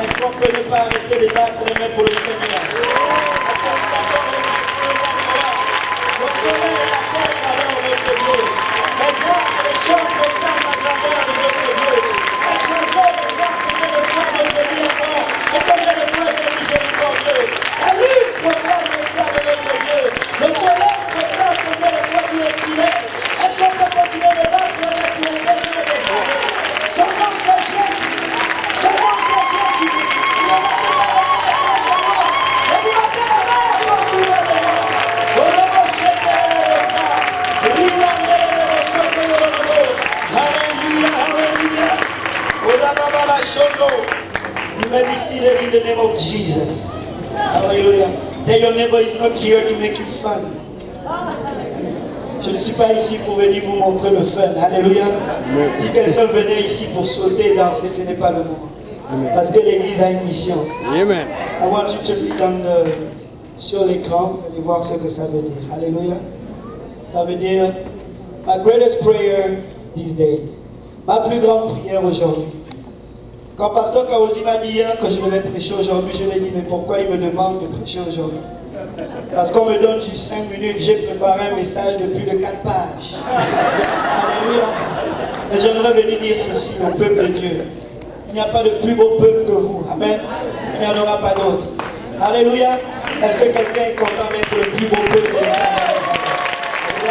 Est-ce qu'on peut ne pas arrêter de battre les mains pour le Seigneur? Est-ce qu'on peut le soleil et la terre alors notre Dieu. Les arbres, les champs proclament la grandeur de notre Dieu. Les oiseaux, les arbres, combien de fois de béni à mort et combien de fois de miséricordieux. La lune proclame l'éclat de notre Dieu. Le soleil proclame combien de fois Dieu est fidèle. Est-ce qu'on peut continuer de battre les mains pour l'éternel des armées? Son nom c'est Jésus. Son nom c'est Jésus. Il est là pour la place de moi. Et vous m'appelez la main à cause du roi de moi. You may be seated in the name of Jesus. Hallelujah. Tell your neighbor is not here to make you fun. Je ne suis pas ici pour venir vous montrer le fun. Alléluia. Si quelqu'un venait ici pour sauter et danser, ce n'est pas le moment. Parce que l'église a une mission. Amen. I want you to read sur l'écran et voir ce que ça veut dire. Alléluia. Ça veut dire, my greatest prayer these days. Ma plus grande prière aujourd'hui. Quand Pasteur Kaosi m'a dit hier que je devais prêcher aujourd'hui, je lui ai dit, mais pourquoi il me demande de prêcher aujourd'hui? Parce qu'on me donne juste 5 minutes, j'ai préparé un message de plus de 4 pages. Alléluia. Et j'aimerais venir dire ceci au peuple de Dieu. Il n'y a pas de plus beau peuple que vous. Amen. Il n'y en aura pas d'autre. Alléluia. Est-ce que quelqu'un est content d'être le plus beau peuple de Dieu? Il n'y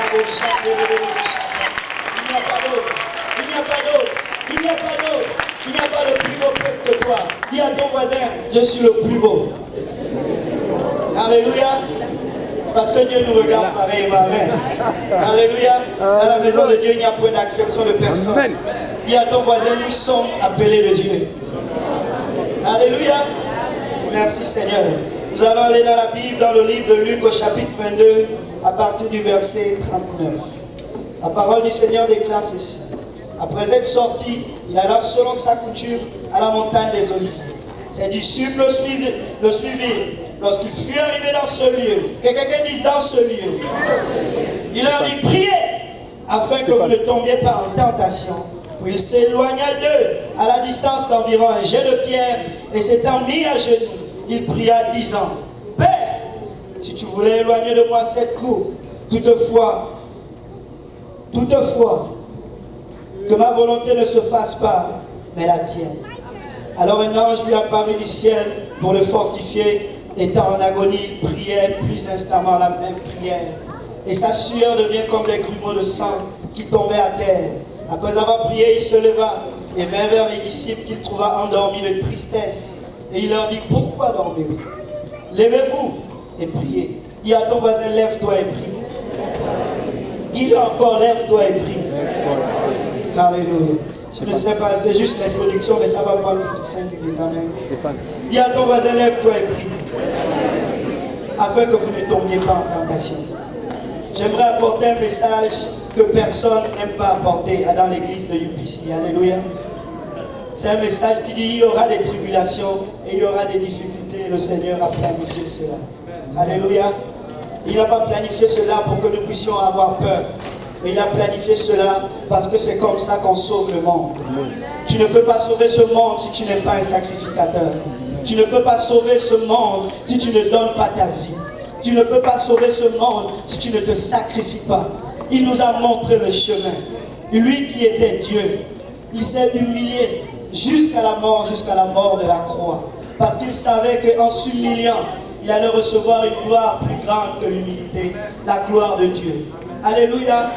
a pas d'autre. Il n'y a pas d'autre. Il n'y a pas d'autre. Il n'y a pas le plus beau peuple que toi. Dis à ton voisin, je suis le plus beau. Alléluia. Parce que Dieu nous regarde pareillement. Amen. Alléluia. Dans la maison de Dieu, il n'y a point d'acception de personne. Dis à ton voisin, nous sommes appelés de Dieu. Alléluia. Merci Seigneur. Nous allons aller dans la Bible, dans le livre de Luc au chapitre 22, à partir du verset 39. La parole du Seigneur déclare ceci. Après être sorti, il alla selon sa coutume à la montagne des Oliviers. Ses disciples le suivirent. Lorsqu'il fut arrivé dans ce lieu, que quelqu'un dise dans ce lieu, il leur dit, priez, afin que vous ne tombiez pas en tentation. Puis il s'éloigna d'eux à la distance d'environ un jet de pierre, et s'étant mis à genoux, il pria disant, Père, si tu voulais éloigner de moi cette coupe, toutefois, que ma volonté ne se fasse pas, mais la tienne. Alors un ange lui apparut du ciel pour le fortifier, étant en agonie, il priait plus instamment la même prière. Et sa sueur devient comme des grumeaux de sang qui tombaient à terre. Après avoir prié, il se leva et vint vers les disciples qu'il trouva endormis de tristesse. Et il leur dit, pourquoi dormez-vous? Levez-vous et priez. Dis à ton voisin, lève-toi et prie. Dis-le encore, lève-toi et prie. Alléluia. Je ne sais pas, c'est juste l'introduction, mais ça va prendre 5 minutes quand même. Dis à ton voisin, lève-toi et prie. Afin que vous ne tombiez pas en tentation. J'aimerais apporter un message que personne n'aime pas apporter dans l'église de UPC. Alléluia. C'est un message qui dit il y aura des tribulations et il y aura des difficultés. Le Seigneur a planifié cela. Alléluia. Il n'a pas planifié cela pour que nous puissions avoir peur. Mais il a planifié cela parce que c'est comme ça qu'on sauve le monde. Tu ne peux pas sauver ce monde si tu n'es pas un sacrificateur. Tu ne peux pas sauver ce monde si tu ne donnes pas ta vie. Tu ne peux pas sauver ce monde si tu ne te sacrifies pas. Il nous a montré le chemin. Lui qui était Dieu, il s'est humilié jusqu'à la mort de la croix. Parce qu'il savait qu'en s'humiliant, il allait recevoir une gloire plus grande que l'humilité, la gloire de Dieu. Alléluia.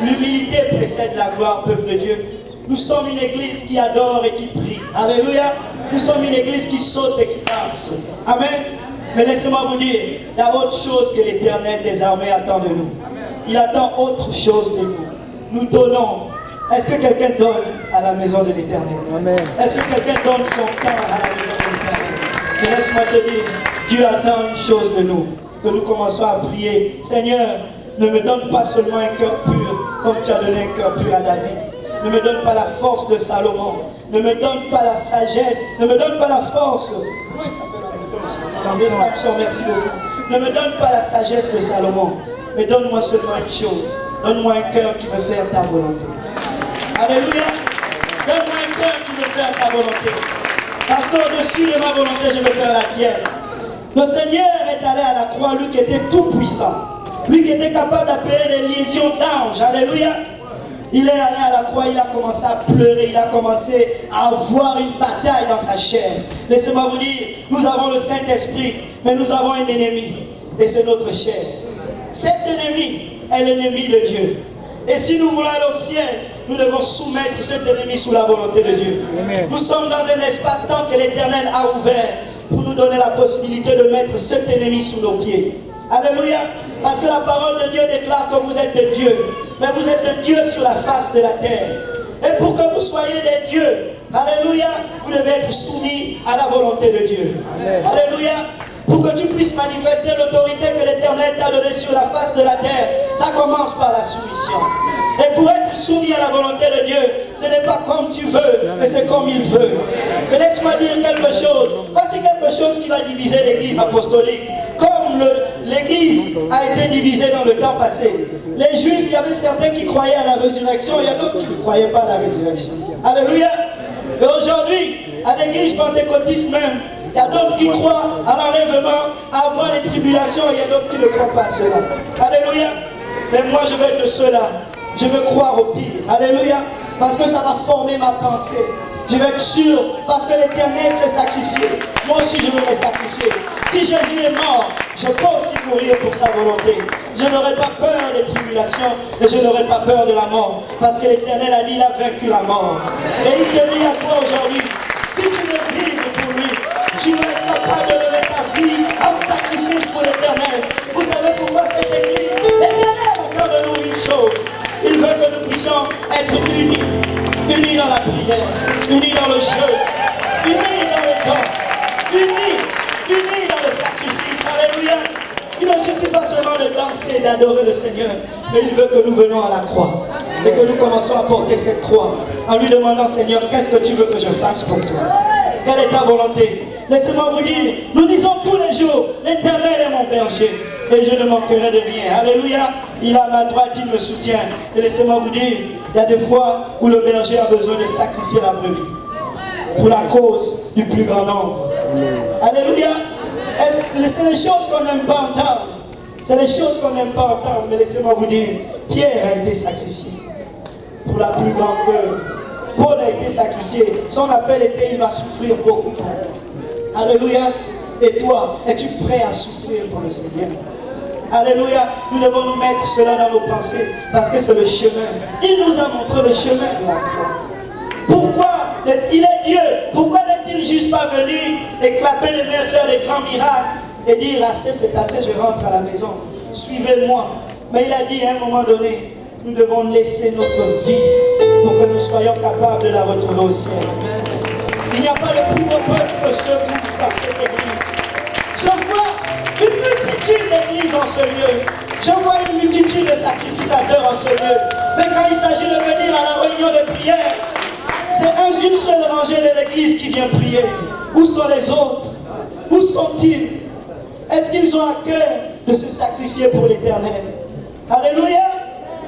L'humilité précède la gloire, peuple de Dieu. Nous sommes une église qui adore et qui prie. Alléluia. Nous sommes une église qui saute et qui danse. Amen. Mais laissez-moi vous dire, il y a autre chose que l'Éternel des armées attend de nous. Il attend autre chose de nous. Nous donnons. Est-ce que quelqu'un donne à la maison de l'Éternel? Est-ce que quelqu'un donne son temps à la maison de l'Éternel? Et laisse-moi te dire, Dieu attend une chose de nous. Que nous commençons à prier. Seigneur, ne me donne pas seulement un cœur pur, comme tu as donné un cœur pur à David. Ne me donne pas la force de Salomon. Ne me donne pas la sagesse. Ne me donne pas la force. Comment il s'appelle? Samson, merci beaucoup. Ne me donne pas la sagesse de Salomon. Mais donne-moi seulement une chose. Donne-moi un cœur qui veut faire ta volonté. Alléluia. Donne-moi un cœur qui veut faire ta volonté. Parce qu'au-dessus de ma volonté, je vais faire la tienne. Le Seigneur est allé à la croix, lui qui était tout puissant. Lui qui était capable d'appeler des légions d'anges. Alléluia. Il est allé à la croix, il a commencé à pleurer, il a commencé à avoir une bataille dans sa chair. Laissez-moi vous dire, nous avons le Saint-Esprit, mais nous avons un ennemi, et c'est notre chair. Cet ennemi est l'ennemi de Dieu. Et si nous voulons aller au ciel, nous devons soumettre cet ennemi sous la volonté de Dieu. Amen. Nous sommes dans un espace-temps que l'Éternel a ouvert pour nous donner la possibilité de mettre cet ennemi sous nos pieds. Alléluia. Parce que la parole de Dieu déclare que vous êtes de Dieu. Mais vous êtes de Dieu sur la face de la terre. Et pour que vous soyez des dieux, alléluia, vous devez être soumis à la volonté de Dieu. Amen. Alléluia. Pour que tu puisses manifester l'autorité que l'Éternel t'a donnée sur la face de la terre, ça commence par la soumission. Et pour être soumis à la volonté de Dieu, ce n'est pas comme tu veux, mais c'est comme il veut. Mais laisse-moi dire quelque chose. Voici quelque chose qui va diviser l'Église apostolique. Comme l'Église a été divisée dans le temps passé. Les Juifs, il y avait certains qui croyaient à la résurrection, il y a d'autres qui ne croyaient pas à la résurrection. Alléluia. Et aujourd'hui, à l'Église pentecôtiste même, il y a d'autres qui croient à l'enlèvement avant les tribulations, et il y a d'autres qui ne croient pas à cela. Alléluia. Mais moi, je vais être de ceux-là. Je veux croire au pire. Alléluia. Parce que ça va former ma pensée. Je vais être sûr, parce que l'Éternel s'est sacrifié. Moi aussi, je veux me sacrifier. Si Jésus est mort, je peux aussi mourir pour sa volonté. Je n'aurai pas peur des tribulations et je n'aurai pas peur de la mort. Parce que l'Éternel a dit, il a vaincu la mort. Et il te dit à toi aujourd'hui, si tu veux vivre pour lui, tu dois être capable de donner ta vie en sacrifice pour l'Éternel. Vous savez pourquoi cette Église? L'Éternel attend de nous une chose. Il veut que nous puissions être unis. Unis dans la prière, unis dans le jeu, unis dans le temps, unis dans le sacrifice. Alléluia. Il ne suffit pas seulement de danser et d'adorer le Seigneur, mais il veut que nous venions à la croix et que nous commençons à porter cette croix en lui demandant, Seigneur, qu'est-ce que tu veux que je fasse pour toi? Quelle est ta volonté? Laissez-moi vous dire, nous disons tous les jours, l'Éternel est mon berger et je ne manquerai de rien. Alléluia. Il est à ma droite, il me soutient. Et laissez-moi vous dire, il y a des fois où le berger a besoin de sacrifier la brebis pour la cause du plus grand nombre. Alléluia. C'est les choses qu'on n'aime pas entendre. C'est les choses qu'on n'aime pas entendre. Mais laissez-moi vous dire, Pierre a été sacrifié pour la plus grande veuve. Paul a été sacrifié. Son appel était, il va souffrir beaucoup. Alléluia. Et toi, es-tu prêt à souffrir pour le Seigneur? Alléluia. Nous devons nous mettre cela dans nos pensées parce que c'est le chemin. Il nous a montré le chemin de la croix. Pourquoi? Il est Dieu. Pourquoi n'est-il juste pas venu et clapper les mains, faire des grands miracles et dire assez, c'est assez, je rentre à la maison. Suivez-moi. Mais il a dit à un moment donné, nous devons laisser notre vie pour que nous soyons capables de la retrouver au ciel. Il n'y a pas de plus de peuple que ceux qui vivent dans cette église. Je vois une multitude d'églises en ce lieu. Je vois une multitude de sacrificateurs en ce lieu. Mais quand il s'agit de venir à la réunion de prière, c'est une seule rangée de l'église qui vient prier. Où sont les autres? Où sont-ils? Est-ce qu'ils ont à cœur de se sacrifier pour l'Éternel? Alléluia.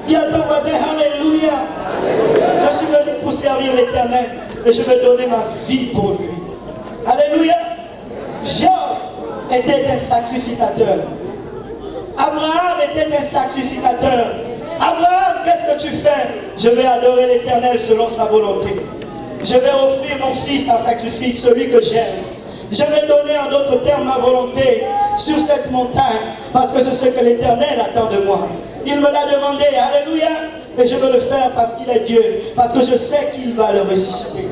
Dis à ton voisin, Alléluia. Je suis venu pour servir l'Éternel et je vais donner ma vie pour lui. Alléluia. Job était un sacrificateur. Abraham était un sacrificateur. Abraham, qu'est-ce que tu fais? Je vais adorer l'Éternel selon sa volonté. Je vais offrir mon fils en sacrifice, celui que j'aime. Je vais donner en d'autres termes ma volonté sur cette montagne parce que c'est ce que l'Éternel attend de moi. Il me l'a demandé, alléluia, et je veux le faire parce qu'il est Dieu, parce que je sais qu'il va le ressusciter.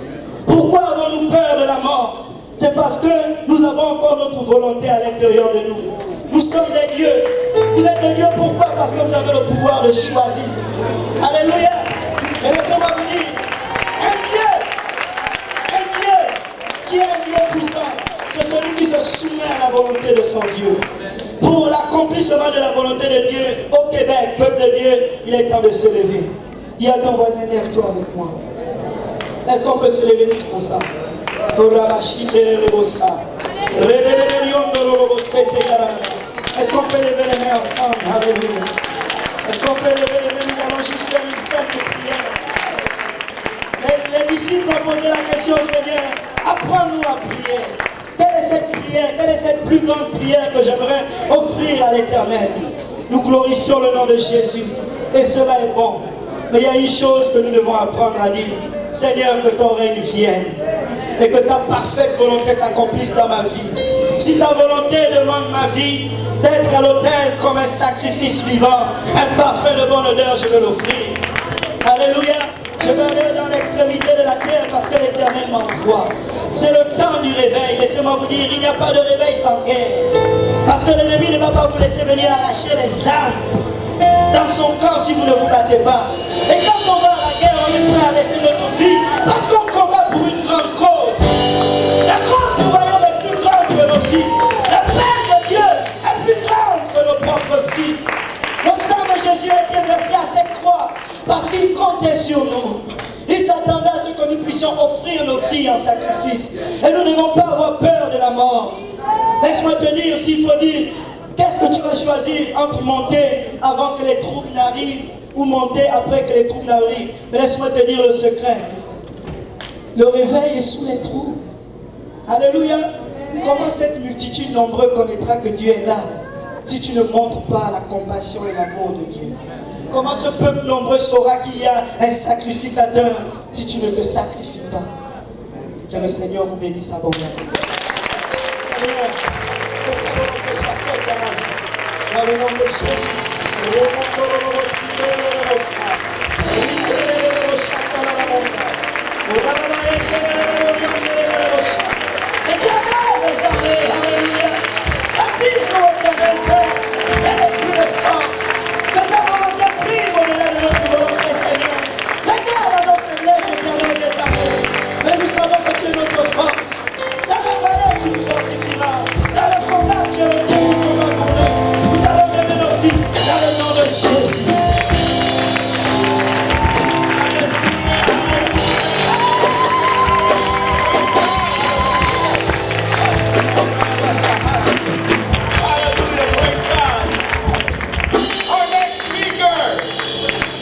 Pourquoi avons-nous peur de la mort? C'est parce que nous avons encore notre volonté à l'intérieur de nous. Nous sommes des dieux. Vous êtes des dieux pourquoi? Parce que vous avez le pouvoir de choisir. Alléluia. Et laissez-moi vous dire, un Dieu qui est un Dieu puissant, c'est celui qui se soumet à la volonté de son Dieu. Pour l'accomplissement de la volonté de Dieu au Québec, peuple de Dieu, il est temps de se lever. Dis à ton voisin, lève-toi avec moi. Est-ce qu'on peut se lever tous ensemble? Est-ce qu'on peut lever les mains ensemble? Alléluia. Est-ce qu'on peut lever les mains? Nous allons juste faire une simple prière. Les disciples ont posé la question au Seigneur. Apprends-nous à prier. Quelle est cette prière? Quelle est cette plus grande prière que j'aimerais offrir à l'Éternel? Nous glorifions le nom de Jésus. Et cela est bon. Mais il y a une chose que nous devons apprendre à dire. Seigneur, que ton règne vienne. Et que ta parfaite volonté s'accomplisse dans ma vie. Si ta volonté demande ma vie d'être à l'autel comme un sacrifice vivant, un parfum de bonne odeur, je vais l'offrir. Alléluia. Je vais aller dans l'extrémité de la terre parce que l'Éternel m'envoie. C'est le temps du réveil. Laissez-moi vous dire, il n'y a pas de réveil sans guerre. Parce que l'ennemi ne va pas vous laisser venir arracher les âmes dans son camp si vous ne vous battez pas. Et quand on va à la guerre, on est prêt à laisser notre vie parce qu'on combat pour une grande cause. La cause du royaume est plus grande que nos vies. La paix de Dieu est plus grande que nos propres vies. Le sang de Jésus a été versé à cette croix parce qu'il comptait sur nous. Il s'attendait à ce que nous puissions offrir nos filles en sacrifice. Et nous ne devons pas avoir peur de la mort. Laisse-moi te dire, s'il faut dire, qu'est-ce que tu vas choisir entre monter avant que les troubles n'arrivent ou monter après que les troubles n'arrivent? Mais laisse-moi te dire le secret. Le réveil est sous les troubles. Alléluia. Comment cette multitude nombreuse connaîtra que Dieu est là si tu ne montres pas la compassion et l'amour de Dieu? Comment ce peuple nombreux saura qu'il y a un sacrificateur si tu ne te sacrifies pas? Que le Seigneur vous bénisse abondamment. Seigneur, que ta volonté soit faite dans le nom de Jésus.